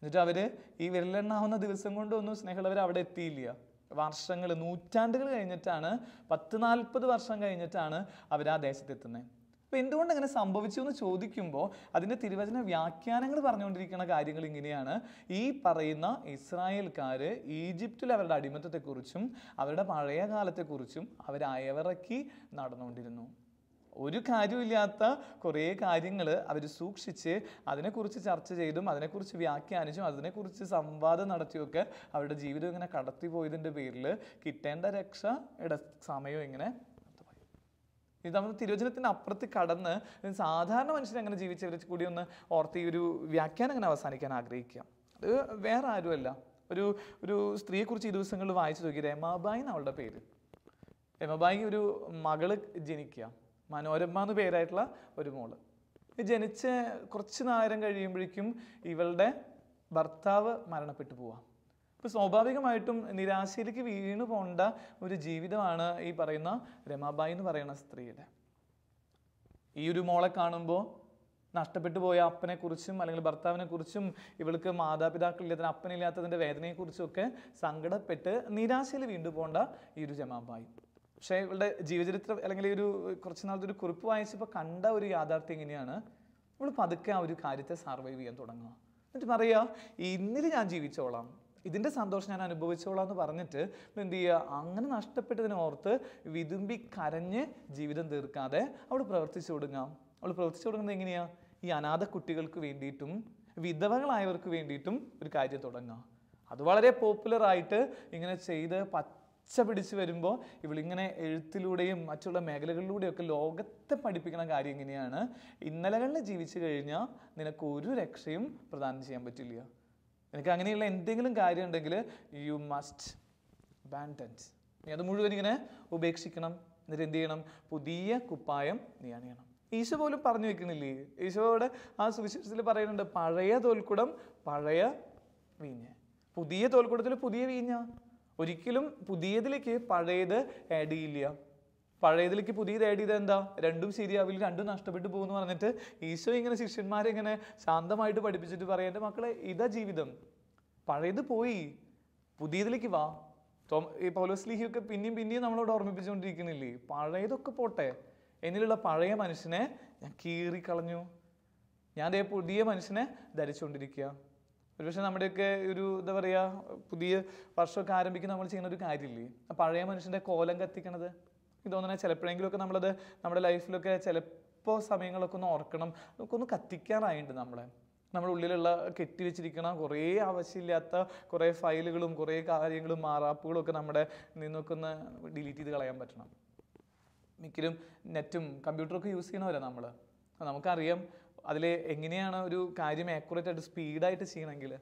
എന്നിട്ട് അവർ ഈ വിരലിലെണ്ണാവുന്ന ദിവസം കൊണ്ടൊന്നും സ്നേഹമുള്ളവർ അവിടെ എത്തിയില്ല. വർഷങ്ങൾ, നൂറ്റാണ്ടുകൾ കഴിഞ്ഞിട്ടാണ്, 10-40 വർഷം കഴിഞ്ഞിട്ടാണ് അവർ ആ ദേശത്തെത്തുന്നത്. അപ്പോൾ എന്തുകൊണ്ട് അങ്ങനെ സംഭവിച്ചു എന്ന് ചോദിക്കുമ്പോൾ അതിൻ്റെ തിരുവചന വ്യാഖ്യാനങ്ങൾ പറഞ്ഞുകൊണ്ടിരിക്കുന്ന കാര്യങ്ങൾ ഇങ്ങനെയാണ്. ഈ പറയുന്ന ഇസ്രായേൽക്കാർ ഈജിപ്തിൽ അവരുടെ അടിമത്തത്തെക്കുറിച്ചും അവരുടെ പഴയ കാലത്തെക്കുറിച്ചും അവരയവിറക്കി നടന്നുകൊണ്ടിരുന്നു. ഒരു കാര്യമില്ലാത്ത കുറേ കാര്യങ്ങൾ അവർ സൂക്ഷിച്ച് അതിനെക്കുറിച്ച് ചർച്ച ചെയ്തും അതിനെക്കുറിച്ച് വ്യാഖ്യാനിച്ചും അതിനെക്കുറിച്ച് സംവാദം നടത്തിയൊക്കെ അവരുടെ ജീവിതം ഇങ്ങനെ കടത്തിപ്പോയതിൻ്റെ പേരിൽ കിട്ടേണ്ട രക്ഷയുടെ സമയം ഇങ്ങനെ ഇത് നമ്മൾ തിരുവചനത്തിന് അപ്പുറത്ത് കടന്ന് സാധാരണ മനുഷ്യർ അങ്ങനെ ജീവിച്ചവരെ കൂടി ഒന്ന് ഓർത്ത് ഈ ഒരു വ്യാഖ്യാനം അങ്ങനെ അവസാനിക്കാൻ ആഗ്രഹിക്കുക. അത് വേറെ ആരുമല്ല, ഒരു സ്ത്രീയെക്കുറിച്ച് ഈ ദിവസങ്ങളിൽ വായിച്ചു നോക്കി. രമാബായി എന്നവളുടെ പേര്. രമാബായി ഒരു മകള് ജനിക്കുക, മനോരമ എന്ന് പേരായിട്ടുള്ള ഒരു മോള്. ജനിച്ച് കുറച്ച് നേരം കഴിയുമ്പോഴേക്കും ഇവളുടെ ഭർത്താവ് മരണപ്പെട്ടു പോവാം. അപ്പോൾ സ്വാഭാവികമായിട്ടും നിരാശയിലേക്ക് വീണു പോകേണ്ട ഒരു ജീവിതമാണ് ഈ പറയുന്ന രമാബായി എന്ന് പറയുന്ന സ്ത്രീയുടെ. ഈ ഒരു മോളെ കാണുമ്പോൾ നഷ്ടപ്പെട്ടു പോയ അപ്പനെക്കുറിച്ചും അല്ലെങ്കിൽ ഭർത്താവിനെക്കുറിച്ചും ഇവൾക്ക് മാതാപിതാക്കളില്ലാത്തതിന് അപ്പനില്ലാത്തതിൻ്റെ വേദനയെക്കുറിച്ചുമൊക്കെ സങ്കടപ്പെട്ട് നിരാശയിൽ വീണ്ടു പോകേണ്ട ഈ ഒരു രമാബായി. പക്ഷേ ഇവളുടെ ജീവചരിത്രം അല്ലെങ്കിൽ ഒരു കുറച്ച് നാളത്തെ ഒരു കുറിപ്പ് വായിച്ചപ്പോൾ കണ്ട ഒരു യാഥാർത്ഥ്യം എങ്ങനെയാണ്, ഇവൾ പതുക്കെ ആ ഒരു കാര്യത്തെ സർവൈവ് ചെയ്യാൻ തുടങ്ങുക. എന്നിട്ട് പറയുക, ഇന്നിൽ ഞാൻ ജീവിച്ചോളാം, ഇതിൻ്റെ സന്തോഷം ഞാൻ അനുഭവിച്ചോളാം എന്ന് പറഞ്ഞിട്ട് എന്ത് ചെയ്യുക, അങ്ങനെ നഷ്ടപ്പെട്ടതിനെ ഓർത്ത് വിതുമ്പി കരഞ്ഞ് ജീവിതം തീർക്കാതെ അവൾ പ്രവർത്തിച്ചു തുടങ്ങാം. അവൾ പ്രവർത്തിച്ചു തുടങ്ങുന്നത് എങ്ങനെയാണ്, ഈ അനാഥ കുട്ടികൾക്ക് വേണ്ടിയിട്ടും വിധവകളായവർക്ക് വേണ്ടിയിട്ടും ഒരു കാര്യം തുടങ്ങുക. അത് വളരെ പോപ്പുലറായിട്ട് ഇങ്ങനെ ചെയ്ത് പച്ച പിടിച്ച് വരുമ്പോൾ ഇവളിങ്ങനെ എഴുത്തിലൂടെയും മറ്റുള്ള മേഖലകളിലൂടെയൊക്കെ ലോകത്തെ പഠിപ്പിക്കുന്ന കാര്യം എങ്ങനെയാണ്, ഇന്നലകളിൽ ജീവിച്ചു കഴിഞ്ഞാൽ നിനക്ക് ഒരു രക്ഷയും പ്രദാനം ചെയ്യാൻ പറ്റില്ല. നിനക്ക് അങ്ങനെയുള്ള എന്തെങ്കിലും കാര്യം ഉണ്ടെങ്കിൽ യു മസ്റ്റ് അബാൻഡൻ. നീ അത് മുഴുവൻ ഇങ്ങനെ ഉപേക്ഷിക്കണം. എന്നിട്ട് എന്ത് ചെയ്യണം, പുതിയ കുപ്പായം നീ അണിയണം. ഈശോ പോലും പറഞ്ഞു വെക്കണില്ലേ, ഈശോയുടെ ആ സുവിശേഷത്തിൽ പറയുന്നുണ്ട്, പഴയ തോൽക്കുടം പഴയ വീഞ്ഞ്, പുതിയ തോൽക്കുടത്തിൽ പുതിയ വീഞ്ഞ. ഒരിക്കലും പുതിയതിലേക്ക് പഴയത് ആഡ് ചെയ്യില്ല. പഴയതിലേക്ക് പുതിയത് ആഡ് ചെയ്താൽ എന്താ, രണ്ടും ശരിയാവില്ല, രണ്ടും നഷ്ടപ്പെട്ടു പോകുമെന്ന് പറഞ്ഞിട്ട് ഈശോ ഇങ്ങനെ ശിഷ്യന്മാരെ ഇങ്ങനെ ശാന്തമായിട്ട് പഠിപ്പിച്ചിട്ട് പറയാം, എൻ്റെ മക്കളെ ഇതാ ജീവിതം, പഴയത് പോയി പുതിയതിലേക്ക് വാ. ഈ പൗലോസ്ലീഹിയൊക്കെ പിന്നെയും നമ്മളോട് ഓർമ്മിപ്പിച്ചുകൊണ്ടിരിക്കുന്നില്ലേ, പഴയതൊക്കെ പോട്ടെ, എന്നിലുള്ള പഴയ മനുഷ്യനെ ഞാൻ കീറിക്കളഞ്ഞു, ഞാൻ അതേ പുതിയ മനുഷ്യനെ ധരിച്ചുകൊണ്ടിരിക്കുക. ഒരുപക്ഷെ നമ്മുടെയൊക്കെ ഒരു എന്താ പറയുക, പുതിയ വർഷമൊക്കെ ആരംഭിക്കുന്ന നമ്മൾ ചെയ്യുന്ന ഒരു കാര്യമില്ലേ, പഴയ മനുഷ്യൻ്റെ കോലം കത്തിക്കണത്. എനിക്ക് തോന്നുന്നത് ചിലപ്പോഴെങ്കിലുമൊക്കെ നമ്മളത് നമ്മുടെ ലൈഫിലൊക്കെ ചിലപ്പോൾ സമയങ്ങളൊക്കെ ഒന്ന് ഓർക്കണം, നമുക്കൊന്ന് കത്തിക്കാനായിട്ട് നമ്മുടെ ഉള്ളിലുള്ള കെട്ടിവെച്ചിരിക്കണം കുറേ ആവശ്യമില്ലാത്ത കുറേ ഫയലുകളും കുറേ കാര്യങ്ങളും മാറാപ്പുകളും ഒക്കെ നമ്മുടെ നിന്നൊക്കെ ഒന്ന് ഡിലീറ്റ് ചെയ്ത് കളയാൻ പറ്റണം. മിക്കലും നെറ്റും കമ്പ്യൂട്ടറൊക്കെ യൂസ് ചെയ്യണവരാണ് നമ്മൾ. നമുക്കറിയാം അതിൽ എങ്ങനെയാണ് ഒരു കാര്യം ആക്യുറേറ്റ് ആയിട്ട് സ്പീഡായിട്ട് ചെയ്യണമെങ്കിൽ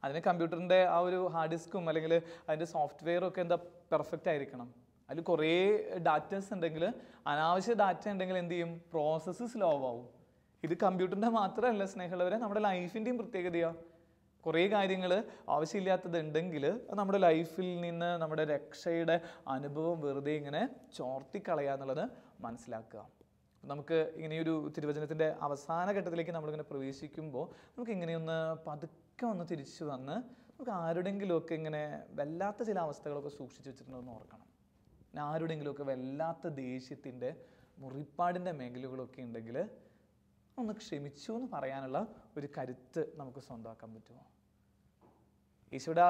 അതിന് കമ്പ്യൂട്ടറിൻ്റെ ആ ഒരു ഹാർഡ് ഡിസ്കും അല്ലെങ്കിൽ അതിൻ്റെ സോഫ്റ്റ്വെയറും ഒക്കെ എന്താ പെർഫെക്റ്റ് ആയിരിക്കണം. അതിൽ കുറേ ഡാറ്റാസ് ഉണ്ടെങ്കിൽ, അനാവശ്യ ഡാറ്റ ഉണ്ടെങ്കിൽ എന്ത് ചെയ്യും, പ്രോസസ്സ് സ്ലോ ആവും. ഇത് കമ്പ്യൂട്ടറിൻ്റെ മാത്രമല്ല സ്നേഹമുള്ളവരെ, നമ്മുടെ ലൈഫിൻ്റെയും പ്രത്യേകതയാണ്. കുറേ കാര്യങ്ങൾ ആവശ്യമില്ലാത്തത് ഉണ്ടെങ്കിൽ നമ്മുടെ ലൈഫിൽ നിന്ന് നമ്മുടെ രക്ഷയുടെ അനുഭവം വെറുതെ ഇങ്ങനെ ചോർത്തിക്കളയുക എന്നുള്ളത് മനസ്സിലാക്കുക. നമുക്ക് ഇങ്ങനെയൊരു തിരുവചനത്തിൻ്റെ അവസാന ഘട്ടത്തിലേക്ക് നമ്മളിങ്ങനെ പ്രവേശിക്കുമ്പോൾ നമുക്ക് ഇങ്ങനെയൊന്ന് പതുക്കെ ഒന്ന് തിരിച്ചു വന്ന് നമുക്ക് ആരുടെങ്കിലുമൊക്കെ ഇങ്ങനെ വല്ലാത്ത ചില അവസ്ഥകളൊക്കെ സൂക്ഷിച്ച് വെച്ചിട്ടുണ്ടെന്ന് ഓർക്കണം. ആരുടെങ്കിലുമൊക്കെ വല്ലാത്ത ദേഷ്യത്തിൻ്റെ മുറിപ്പാടിൻ്റെ മേഖലകളൊക്കെ ഉണ്ടെങ്കിൽ ഒന്ന് ക്ഷമിച്ചു എന്ന് പറയാനുള്ള ഒരു കരുത്ത് നമുക്ക് സ്വന്തമാക്കാൻ പറ്റുമോ? ഈശോയുടെ ആ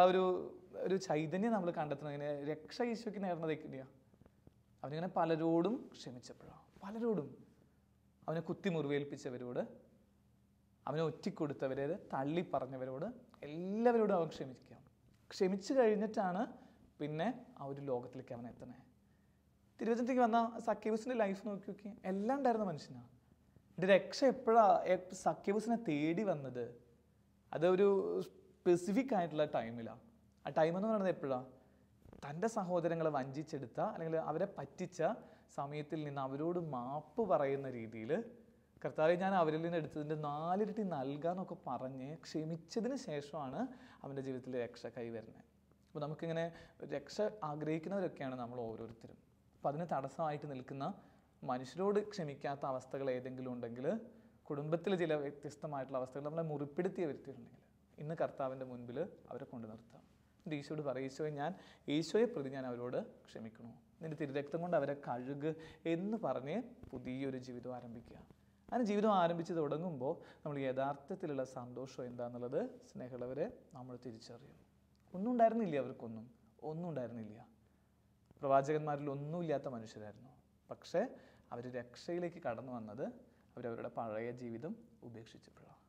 ഒരു ചൈതന്യം നമ്മൾ കണ്ടെത്തുന്നത് ഇങ്ങനെ രക്ഷ ഈശോയ്ക്ക് നേർന്നത് എങ്ങനെയാണ്? അവനിങ്ങനെ പലരോടും ക്ഷമിച്ചപ്പോഴാണ്, പലരോടും അവനെ കുത്തി മുറിവേൽപ്പിച്ചവരോട്, അവനെ ഒറ്റിക്കൊടുത്തവരെ തള്ളി പറഞ്ഞവരോട് എല്ലാവരോടും അവൻ ക്ഷമിച്ചു കഴിഞ്ഞിട്ടാണ് പിന്നെ ആ ഒരു ലോകത്തിലേക്ക് അവൻ എത്തണേ. തിരുവചനത്തിലേക്ക് വന്ന സക്കേവൂസിൻ്റെ ലൈഫ് നോക്കി എല്ലാം ഉണ്ടായിരുന്ന മനുഷ്യനാണ്. ഇത് രക്ഷ എപ്പോഴാണ് സക്കേവൂസിനെ തേടി വന്നത്? അതൊരു സ്പെസിഫിക് ആയിട്ടുള്ള ടൈമിലാണ്. ആ ടൈം എന്ന് പറയുന്നത് എപ്പോഴാണ്? തൻ്റെ സഹോദരങ്ങളെ വഞ്ചിച്ചെടുത്ത അല്ലെങ്കിൽ അവരെ പറ്റിച്ച സമയത്തിൽ നിന്ന് അവരോട് മാപ്പ് പറയുന്ന രീതിയിൽ കർത്താവെ ഞാൻ അവരിൽ നിന്ന് എടുത്തതിൻ്റെ 4 ഇരട്ടി നൽകാന്നൊക്കെ പറഞ്ഞ് ക്ഷമിച്ചതിന് ശേഷമാണ് അവൻ്റെ ജീവിതത്തിൽ രക്ഷ കൈവരുന്നത്. അപ്പോൾ നമുക്കിങ്ങനെ രക്ഷ ആഗ്രഹിക്കുന്നവരൊക്കെയാണ് നമ്മൾ ഓരോരുത്തരും. അപ്പോൾ അതിന് തടസ്സമായിട്ട് നിൽക്കുന്ന മനുഷ്യരോട് ക്ഷമിക്കാത്ത അവസ്ഥകൾ ഏതെങ്കിലും ഉണ്ടെങ്കിൽ, കുടുംബത്തിൽ ചില വ്യത്യസ്തമായിട്ടുള്ള അവസ്ഥകൾ നമ്മളെ മുറിപ്പെടുത്തിയ വ്യക്തികളുണ്ടെങ്കിൽ ഇന്ന് കർത്താവിൻ്റെ മുൻപിൽ അവരെ കൊണ്ടു നിർത്താം. ഈശോയോട് പറയും, ഈശോയെ പ്രതി ഞാൻ അവരോട് ക്ഷമിക്കണു, നിന്റെ തിരുരക്തം കൊണ്ട് അവരെ കഴുക് എന്ന് പറഞ്ഞ് പുതിയൊരു ജീവിതം ആരംഭിക്കുക. അങ്ങനെ ജീവിതം ആരംഭിച്ച് തുടങ്ങുമ്പോൾ നമ്മൾ യഥാർത്ഥത്തിലുള്ള സന്തോഷം എന്താണെന്നുള്ളത് സ്നേഹമുള്ളവരെ നമ്മൾ തിരിച്ചറിയും. ഒന്നും ഉണ്ടായിരുന്നില്ല, അവർക്കൊന്നും ഒന്നും ഉണ്ടായിരുന്നില്ല. പ്രവാചകന്മാരിൽ ഒന്നുമില്ലാത്ത മനുഷ്യരായിരുന്നു. പക്ഷേ അവർ രക്ഷയിലേക്ക് കടന്നു വന്നത് അവരവരുടെ പഴയ ജീവിതം ഉപേക്ഷിച്ചപ്പോഴാണ്.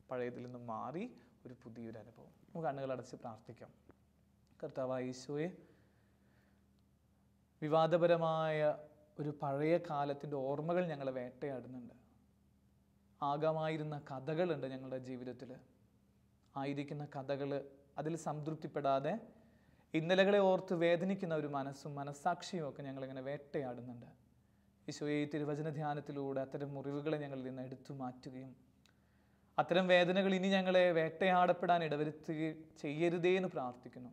പഴയതിൽ നിന്ന് മാറി ഒരു പുതിയൊരു അനുഭവം. നമുക്ക് കണ്ണുകളടച്ച് പ്രാർത്ഥിക്കാം. കർത്താവായ ഈശോയെ, വിവാദപരമായ ഒരു പഴയ കാലത്തിൻ്റെ ഓർമ്മകൾ ഞങ്ങളെ വേട്ടയാടുന്നുണ്ട്. ആകാമായിരുന്ന കഥകളുണ്ട് ഞങ്ങളുടെ ജീവിതത്തിൽ. ആയിരിക്കുന്ന കഥകൾ അതിൽ സംതൃപ്തിപ്പെടാതെ ഇന്നലകളെ ഓർത്ത് വേദനിക്കുന്ന ഒരു മനസ്സാക്ഷിയും ഒക്കെ ഞങ്ങളിങ്ങനെ വേട്ടയാടുന്നുണ്ട്. ഈശോയെ, തിരുവചന ധ്യാനത്തിലൂടെ അത്തരം മുറിവുകളെ ഞങ്ങളിൽ നിന്ന് എടുത്തു മാറ്റുകയും അത്തരം വേദനകൾ ഇനി ഞങ്ങളെ വേട്ടയാടപ്പെടാൻ ഇടവരുത്തുകയും ചെയ്യരുതേ എന്ന് പ്രാർത്ഥിക്കുന്നു.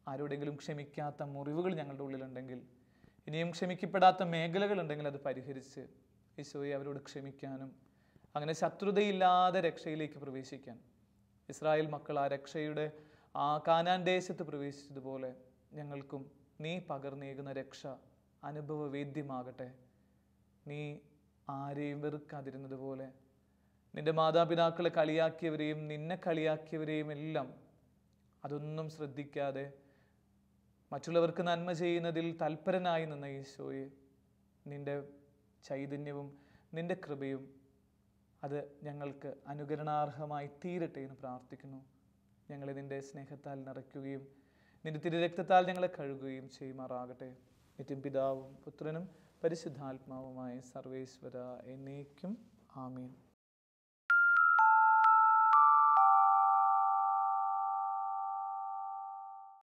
ആരോടെങ്കിലും ക്ഷമിക്കാത്ത മുറിവുകൾ ഞങ്ങളുടെ ഉള്ളിലുണ്ടെങ്കിൽ, ഇനിയും ക്ഷമിക്കപ്പെടാത്ത മേഖലകളുണ്ടെങ്കിൽ അത് പരിഹരിച്ച് ഈശോയെ അവരോട് ക്ഷമിക്കാനും അങ്ങനെ ശത്രുതയില്ലാതെ രക്ഷയിലേക്ക് പ്രവേശിക്കാൻ, ഇസ്രായേൽ മക്കൾ ആ രക്ഷയുടെ ആ കാനാൻ ദേശത്ത് പ്രവേശിച്ചതുപോലെ ഞങ്ങൾക്കും നീ പകർന്നേകുന്ന രക്ഷ അനുഭവവേദ്യമാകട്ടെ. നീ ആരെയും വെറുക്കാതിരുന്നത് പോലെ നിന്റെ മാതാപിതാക്കളെ കളിയാക്കിയവരെയും നിന്നെ കളിയാക്കിയവരെയും എല്ലാം അതൊന്നും ശ്രദ്ധിക്കാതെ മറ്റുള്ളവർക്ക് നന്മ ചെയ്യുന്നതിൽ തൽപരനായി നിന്ന ഈശോയെ, നിന്റെ ചൈതന്യവും നിന്റെ കൃപയും അത് ഞങ്ങൾക്ക് അനുകരണാർഹമായി തീരട്ടെ എന്ന് പ്രാർത്ഥിക്കുന്നു. ഞങ്ങളെ നിന്റെ സ്നേഹത്താൽ നിറയ്ക്കുകയും നിന്റെ തിരുരക്തത്താൽ ഞങ്ങളെ കഴുകുകയും ചെയ്യുമാറാകട്ടെ. നിത്യം പിതാവും പുത്രനും പരിശുദ്ധാത്മാവുമായ സർവേശ്വര എന്നേക്കും ആമേൻ.